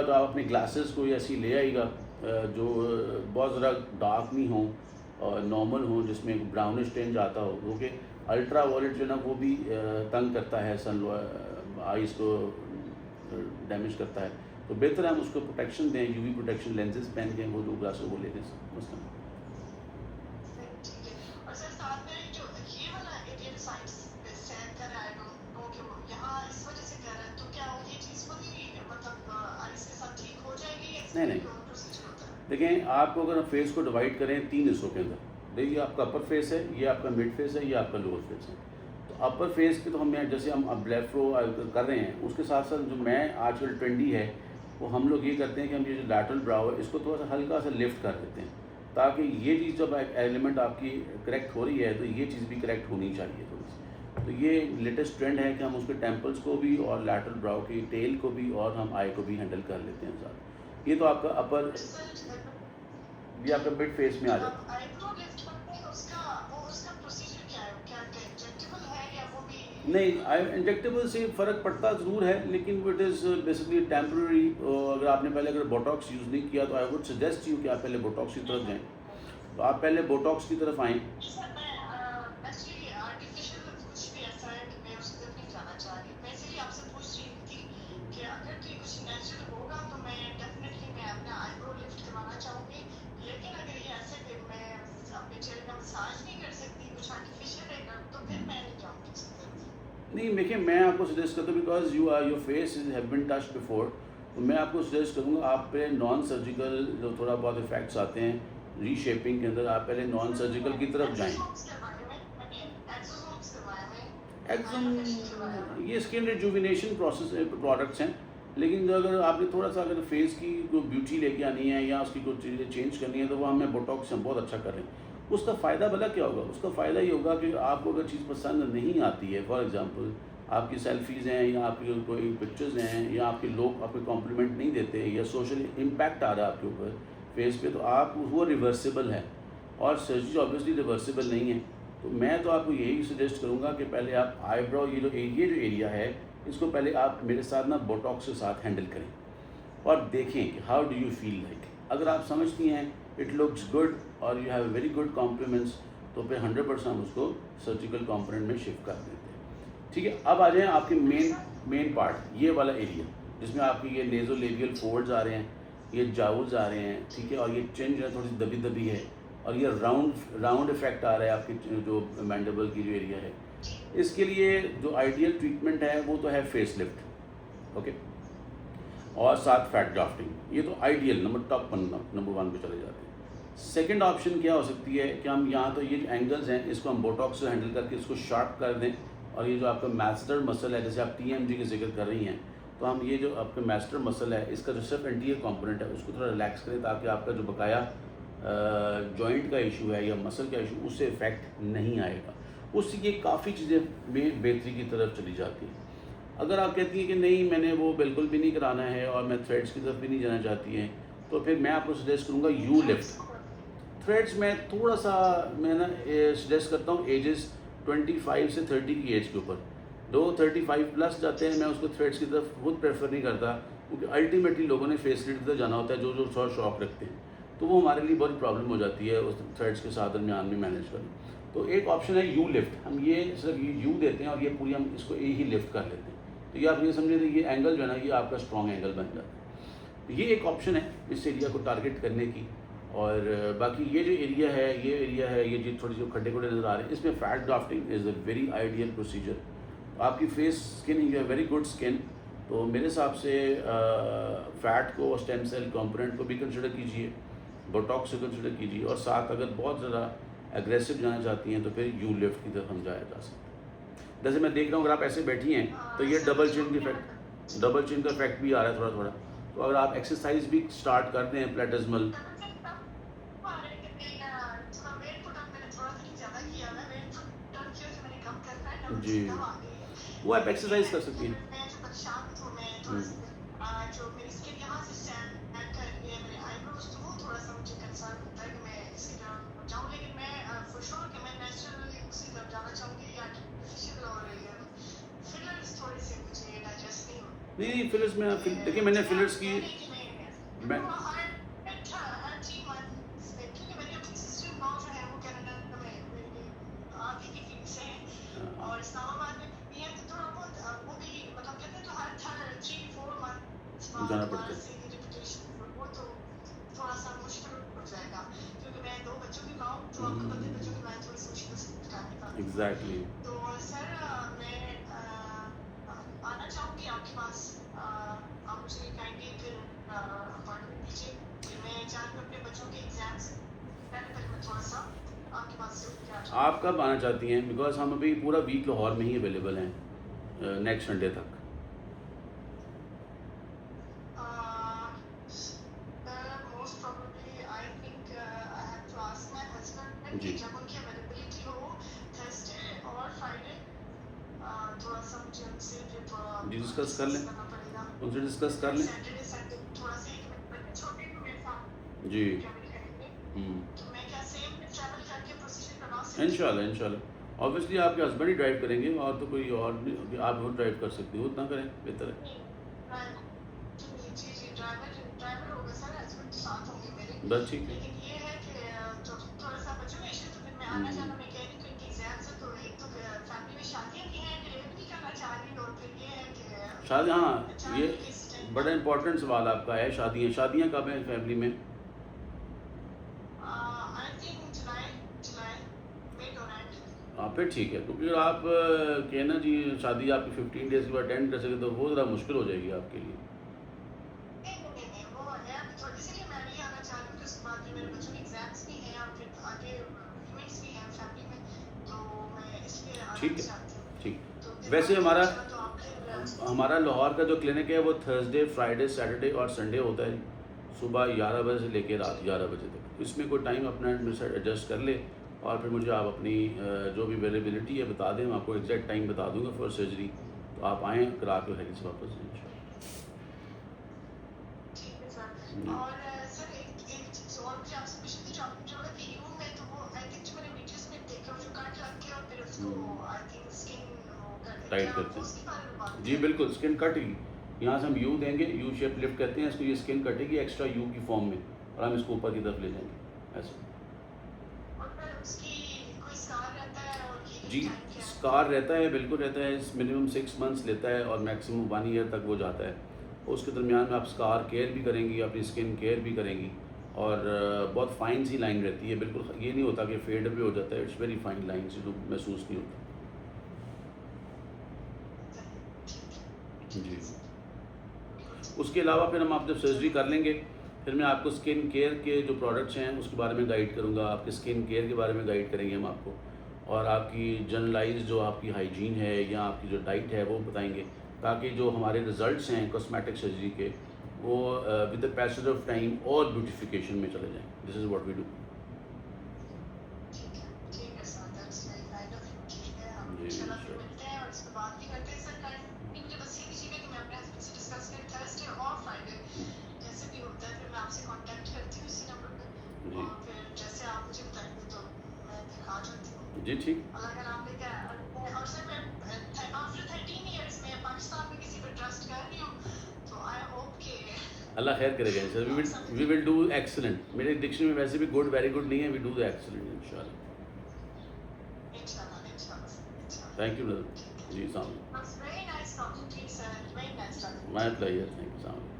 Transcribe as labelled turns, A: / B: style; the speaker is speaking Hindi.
A: तो आप अपने ग्लासेस को ऐसी ले आइएगा जो बहुत ज़्यादा डार्क नहीं हो और नॉर्मल हो, जिसमें एक ब्राउनिश टिंज आता हो, क्योंकि अल्ट्रा वायलेट जो है ना वो भी तंग करता है, सन आइज़ को डैमेज करता है। तो बेहतर है हम उसको प्रोटेक्शन दें, यूवी प्रोटेक्शन लेंसेज पहन के वो जो ग्लासेस वो ले लें मसलन।
B: ठीक है। और सर साथ में जो ये वाला इंडियन साइंस सैर कर रहा है लोगों के, वो यहाँ इस वजह से कर रहा है, तो क्या ये चीज़ पूरी मतलब आइस के साथ ठीक हो जाएगी या
A: नहीं
B: इसमें
A: नहीं,
B: कोई और प्रोसीजर होता है?
A: देखें आपको अगर फेस को डिवाइड करें 3 हिस्सों के अंदर, देखिए आपका अपर फेस है, ये आपका मिड फेस है, ये आपका लोअर फेस है। तो अपर फेस पे तो हम जैसे हम अब ब्लेफरो कर रहे हैं, उसके साथ साथ जो मैं आजकल ट्रेंडी है वो हम लोग ये करते हैं कि हम ये जो लैटरल ब्राउ है इसको थोड़ा सा हल्का सा लिफ्ट कर देते हैं, ताकि ये चीज़ जब एलिमेंट आपकी करेक्ट हो रही है तो ये चीज़ भी करेक्ट होनी चाहिए थोड़ी सी। तो ये लेटेस्ट ट्रेंड है कि हम उसके टेम्पल्स को भी और लैटरल ब्राउ की टेल को भी और हम आई को भी हैंडल कर लेते हैं साथ। ये तो आपका अपर, ये आपका मिड फेस में आ
B: जो
A: जाता
B: आप आईब्रो लिफ्ट करते हैं उसका प्रोसीजर क्या है? क्या इंजेक्टेबल है या वो भी?
A: है। नहीं, आई इंजेक्टेबल से फ़र्क पड़ता ज़रूर है, लेकिन इट इज़ बेसिकली टेम्प्रेरी। अगर आपने पहले अगर बोटॉक्स यूज़ नहीं किया तो आई वुड सजेस्ट यू कि आप पहले बोटॉक्स की तरफ जाएँ। तो आप पहले बोटॉक्स की तरफ आएँ।
B: सर मैं एक्चुअली आर्टिफिशियल कुछ भी ऐसा है कि मैं उस तरफ नहीं जाना चाह रही। मैं इसीलिए आपसे पूछ रही थी कि अगर कि कुछ नेचुरल होगा तो मैं डेफिनेटली मैं अपना आईब्रो लिफ्ट करवाना चाहूँगी। लेकिन अगर ये ऐसे कि मैं अपने चेहरे का मसाज नहीं कर सकती, कुछ आर्टिफिशियल रहेगा, तो फिर मैं नहीं जाऊँगी उस तरफ।
A: नहीं, देखिए मैं आपको सजेस्ट करता हूँ because you are your face is have been touched before, तो मैं आपको सजेस्ट करूँगा आप पे नॉन सर्जिकल जो थोड़ा बहुत इफेक्ट्स आते हैं रीशेपिंग के अंदर, आप पहले नॉन सर्जिकल की तरफ जाएँ।
B: एक्सोसोम्स करवाए हुए हैं, मैंने एक्सोसोम्स करवाए हुए हैं, माइलोफेशियल करवाया हुआ है।
A: एक्सम ये स्किन रिजुविनेशन प्रोसेस प्रोडक्ट्स हैं, लेकिन जो अगर आपने थोड़ा सा अगर फेस की कोई ब्यूटी लेके आनी है या उसकी कुछ चीज़ें चेंज करनी है तो वो हमें बोटॉक्स हम बहुत अच्छा कर रहे हैं। उसका फ़ायदा भला क्या होगा? उसका फ़ायदा ये होगा कि आपको अगर चीज़ पसंद नहीं आती है, फॉर एग्ज़ाम्पल आपकी सेल्फीज़ हैं या आपकी कोई पिक्चर्स हैं या आपके लोग आपको कॉम्प्लीमेंट नहीं देते या सोशल इम्पैक्ट आ रहा है आपके ऊपर फेस पे, तो आप वो रिवर्सिबल है और सर्जरी ऑब्वियसली रिवर्सिबल नहीं है। तो मैं तो आपको यही सजेस्ट करूँगा कि पहले आप आईब्रो ये जो एरिया है इसको पहले आप मेरे साथ ना बोटॉक्स के साथ हैंडल करें और देखें कि how do you feel like. अगर आप समझती हैं इट लुक्स गुड और you have very good compliments तो फिर 100% हम उसको सर्जिकल कॉम्पोनेंट में शिफ्ट कर देते हैं। ठीक है, अब आ जाएँ आपके मेन पार्ट, ये वाला एरिया जिसमें आपकी ये नेज़ोलेबियल फोल्ड्स आ रहे हैं, ये जाउल्स आ रहे हैं, ठीक है, और ये चिन जो है थोड़ी सी दबी दबी है और ये राउंड इफेक्ट आ रहा है आपकी जो मैंडिबल की जो एरिया है। इसके लिए जो आइडियल ट्रीटमेंट है वो तो है फेस लिफ्ट, ओके, और साथ फैट ग्राफ्टिंग। ये तो आइडियल नंबर वन पे चले जाते हैं। सेकंड ऑप्शन क्या हो सकती है कि हम यहाँ तो ये एंगल्स हैं इसको हम बोटॉक्स से हैंडल करके इसको शार्प कर दें और ये जो आपका मैस्टर मसल है, जैसे आप टीएमजी की जिक्र कर रही हैं, तो हम ये जो आपका मैस्टर मसल है इसका जो सिर्फ एंटीरियर कंपोनेंट है उसको थोड़ा रिलैक्स करें ताकि आपका जो बकाया जॉइंट का इशू है या मसल का इशू उससे इफेक्ट नहीं आएगा। उससे ये काफ़ी चीज़ें में बेहतरी की तरफ चली जाती हैं। अगर आप कहती हैं कि नहीं मैंने वो बिल्कुल भी नहीं कराना है और मैं थ्रेड्स की तरफ भी नहीं जाना चाहती हैं, तो फिर मैं आपको सजेस्ट करूँगा यू लिफ्ट। थ्रेड्स में थोड़ा सा मैं ना सजेस्ट करता हूँ एजेस 25 से 30 की एज के ऊपर। जो 35 प्लस जाते हैं मैं उसको थ्रेड्स की तरफ खुद प्रेफर नहीं करता, क्योंकि अल्टीमेटली लोगों ने फेस लिफ्ट की तरफ जाना होता है जो थोड़ा शौक रखते हैं, तो वो हमारे लिए बहुत प्रॉब्लम हो जाती है उस थ्रेड्स के साथ दरमियान में मैनेज करना। तो एक ऑप्शन है यू लिफ्ट, हम ये सिर्फ यू देते हैं और ये पूरी हम इसको ही लिफ्ट कर लेते हैं। तो ये आप ये समझे ये एंगल जो है ना ये आपका स्ट्रॉन्ग एंगल बन जाता है। तो ये एक ऑप्शन है इस एरिया को टारगेट करने की। और बाकी ये जो एरिया है ये जो थोड़ी जो खड्डे खुड्डे नज़र आ रहे हैं इसमें fat grafting is a very ideal procedure. आपकी फेस स्किन यू है वेरी गुड स्किन, तो मेरे हिसाब से फ़ैट को और स्टेम सेल कंपोनेंट को भी कंसिडर कीजिए, बोटॉक्स को कंसिडर कीजिए और साथ अगर बहुत ज़्यादा एग्रेसिव जाना चाहती हैं तो फिर यू लिफ्ट की तरफ हम जाया जा सकते हैं। जैसे मैं देख रहा हूँ अगर आप ऐसे बैठी हैं तो ये डबल चिन का इफेक्ट भी आ रहा है थोड़ा थोड़ा। तो अगर आप एक्सरसाइज भी स्टार्ट करते हैं प्लेटिज्मल, जी, वो आप एक्सरसाइज कर सकती हैं।
B: जो मेरी स्किन यहाँ से स्टैंड कर रही है, मेरे आईब्रोज, तो वो थोड़ा सा मुझे कंसर्न होता है कि मैं इसी तरफ जाऊँ, लेकिन मैं फॉर श्योर कि मैं नेचुरली उसी तरफ जाना चाहूँगी। या आर्टिफिशियल और फिलर्स थोड़े से मुझे डाइजेस्ट नहीं होते।
A: नहीं फिलर्स में देखिए मैंने फिलर्स की मैं
B: तो हर 3 मंथ्स में, क्योंकि मेरी अपनी सिस्टर इन लॉ जो है वो कनाडा में मेरी आगे की फील्ड से है और इस्लामाबाद में भी है, तो थोड़ा बहुत वो भी मतलब कहते हैं तो हर 3-4 मंथ्स बाद
A: जाना पड़ता
B: दोबारा
A: है।
B: से रिपीटेशन वो तो थोड़ा सा मुश्किल हो जाएगा, क्योंकि मैं 2 बच्चों की माँ हूँ, तो आपको पता है बच्चों की मैं थोड़ी सी मुश्किल से कर नहीं पाती हूँ।
A: एग्जैक्टली।
B: तो सर मैं आना चाहूँगी आपके पास, आप मुझे काइंडली फिर अपॉइंटमेंट दीजिए, फिर मैं जाकर अपने बच्चों के एग्जाम्स पहले तक मैं थोड़ा सा आपके पास से उठ के आ जाऊँ।
A: आप कब आना चाहती हैं? बिकॉज हम अभी पूरा वीक लाहौर में ही अवेलेबल हैं नेक्स्ट संडे तक।
B: Most probably I think I have to ask my husband कि
A: जी
B: जब उनकी अवेलेबिलिटी हो थर्सडे और फ्राइडे, थोड़ा सा मुझे उनसे फिर थोड़ा
A: जी डिस्कस कर लें,
B: करना पड़ेगा।
A: उनसे डिस्कस कर लें।
B: सैटरडे संडे थोड़ा सा एक बच्चे छोटे हैं मेरे साथ
A: जी
B: ट्रैवल करेंगे,
A: हम्म
B: तो मैं क्या सेम ट्रैवल करके प्रोसीजर करवा सकती हूँ?
A: इंशाल्लाह ऑब्वियसली आपके हस्बैंड ही ड्राइव करेंगे और तो कोई और नहीं, आप खुद ड्राइव कर सकती हो, उतना करें बेहतर है।
B: जी जी ड्राइवर होगा सर, हस्बैंड तो साथ होंगे मेरे,
A: बस ठीक है।
B: लेकिन ये है कि जो थोड़ा सा बच्चों में इशू, तो फिर मैं आना जाना मैं कह रही हूँ कि एग्जाम्स है, तो एक तो फैमिली में शादियाँ भी हैं, डिलीवरी नहीं करना चाह रही, और फिर ये है कि
A: शादी, हाँ ये
B: अचानक इस टाइम
A: बड़ा इंपॉर्टेंट सवाल आपका है। शादियाँ कब हैं फैमिली में?
B: आई थिंक जुलाई मिड और एंड।
A: हाँ फिर ठीक है, क्योंकि अगर आप कहना जी शादी आपकी 15 डेज के बाद अटेंड कर सके तो वो ज़रा मुश्किल हो जाएगी आपके लिए।
B: नहीं, वो है अभी थोड़ी, इसीलिए मैं नहीं आना चाह रही हूँ कि उसके बाद फिर मेरे बच्चों के एग्जाम्स भी हैं और फिर आगे इवेंट्स भी हैं फैमिली में, तो मैं इसलिए आना
A: ठीक
B: नहीं
A: है
B: चाहती हूँ।
A: ठीक।
B: तो
A: वैसे
B: दिमाग
A: हमारा
B: चला तो आप फिर
A: हमारा लाहौर का जो क्लिनिक है वो थर्सडे, फ्राइडे, सैटरडे और संडे होता है, सुबह 11 बजे से लेकर रात 11 बजे तक। इसमें कोई टाइम अपना मेरे साथ एडजस्ट कर ले और फिर मुझे आप अपनी जो भी अवेलेबिलिटी है बता दें, मैं आपको एग्जैक्ट टाइम बता दूंगा फॉर सर्जरी, तो आप आएँ करा के खैरियत से वापस जाएँ इंशाल्लाह।
B: ठीक है सर।
A: जी
B: और सर एक चीज़ और मुझे आपसे पूछनी थी, जो आपने जो है वीडियो में, तो वो आई थिंक जो मैंने वीडियोस में देखा वो जो कट रख के और फिर उसको आई थिंक स्किन वो करते हैं,
A: टाइट
B: क्या
A: करते
B: आप उसके बारे में बात
A: हैं।
B: कर
A: जी
B: रहे हैं?
A: बिल्कुल, स्किन कटेगी। यहाँ से हम यू देंगे, यू शेप लिफ्ट कहते हैं इसको, ये स्किन कटेगी एक्स्ट्रा यू की फॉर्म में और हम इसको ऊपर की तरफ ले जाएंगे ऐसे।
B: और फिर उसकी कोई स्कार रहता है और
A: जी
B: हीलिंग टाइम क्या है?
A: स्कार रहता है, बिल्कुल रहता है, मिनिमम 6 मंथ्स लेता है और मैक्सिमम 1 ईयर तक वो जाता है। उसके दरमियान में आप स्कार केयर भी करेंगी, अपनी स्किन केयर भी करेंगी और बहुत फाइन सी लाइन रहती है, बिल्कुल ये नहीं होता कि फेड भी हो जाता है, इट्स वेरी फाइन लाइन से जो महसूस नहीं होता। जी उसके अलावा फिर हम आप जब सर्जरी कर लेंगे फिर मैं आपको स्किन केयर के जो प्रोडक्ट्स हैं उसके बारे में गाइड करूँगा, आपके स्किन केयर के बारे में गाइड करेंगे हम आपको, और आपकी जनरलाइज जो आपकी हाइजीन है या आपकी जो डाइट है वो बताएंगे, ताकि जो हमारे रिजल्ट्स हैं कॉस्मेटिक सर्जरी के वो with the passage of time और ब्यूटिफिकेशन में चले जाएँ। This is what we do.
B: ठीक है sir, that's very kind of you. ठीक है, हम
A: जी
B: इंशाल्लाह फिर
A: sure।
B: मिलते हैं और इस पे बात भी करते हैं सर। काइंडली मुझे बस ये दीजिएगा कि मैं अपने हस्बैंड से डिस्कस करें थर्सडे और फ्राइडे, जैसे भी होता है फिर मैं आपसे कांटेक्ट करती हूँ इसी नंबर पे,
A: जी
B: और फिर जैसे आप मुझे बताएंगे तो मैं फिर आ जाती हूँ।
A: जी ठीक।
B: और अगर आपने क्या और सर मैं आफ्टर 13 इयर्स में पाकिस्तान में किसी पर ट्रस्ट कर रही हूँ, तो आई होप कि
A: अल्लाह खैर करेगा sir, we will do excellent. मेरे डिक्शनरी में वैसे भी गुड वेरी गुड नहीं है, वी डू द एक्सीलेंट इंशाल्लाह।
B: इंशाल्लाह।
A: थैंक यू जी,
B: It was very nice talking to you, sir. Very nice talking to you.
A: My pleasure, thank you.